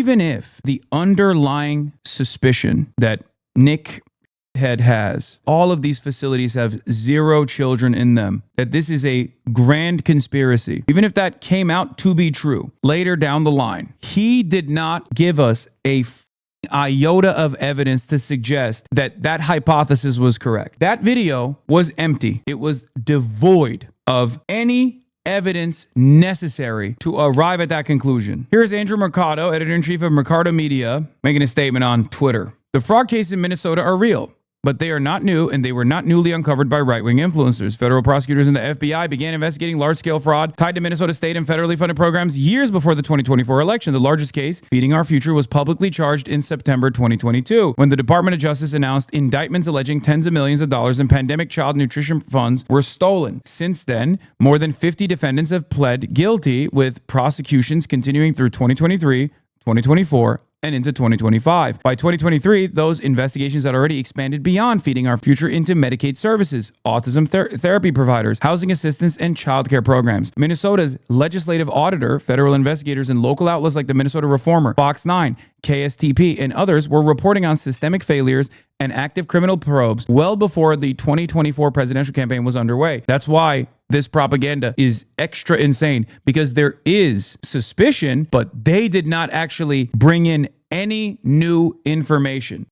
even if the underlying suspicion that Nick Head has, all of these facilities have 0 children in them, that this is a grand conspiracy, even if that came out to be true later down the line, he did not give us a iota of evidence to suggest that that hypothesis was correct. That video was empty. It was devoid of any evidence necessary to arrive at that conclusion. Here's Andrew Mercado, editor-in-chief of Mercado Media, making a statement on Twitter. The fraud cases in Minnesota are real, but they are not new, and they were not newly uncovered by right-wing influencers. Federal prosecutors and the FBI began investigating large-scale fraud tied to Minnesota state and federally funded programs years before the 2024 election. The largest case, Feeding Our Future, was publicly charged in September 2022, when the Department of Justice announced indictments alleging tens of millions of dollars in pandemic child nutrition funds were stolen. Since then, more than 50 defendants have pled guilty, with prosecutions continuing through 2023, 2024, and into 2025. By 2023, those investigations had already expanded beyond Feeding Our Future into Medicaid services, autism therapy providers, housing assistance, and childcare programs. Minnesota's legislative auditor, federal investigators, and local outlets like the Minnesota Reformer, Fox 9, KSTP, and others were reporting on systemic failures and active criminal probes well before the 2024 presidential campaign was underway. That's why this propaganda is extra insane, because there is suspicion, but they did not actually bring in any new information.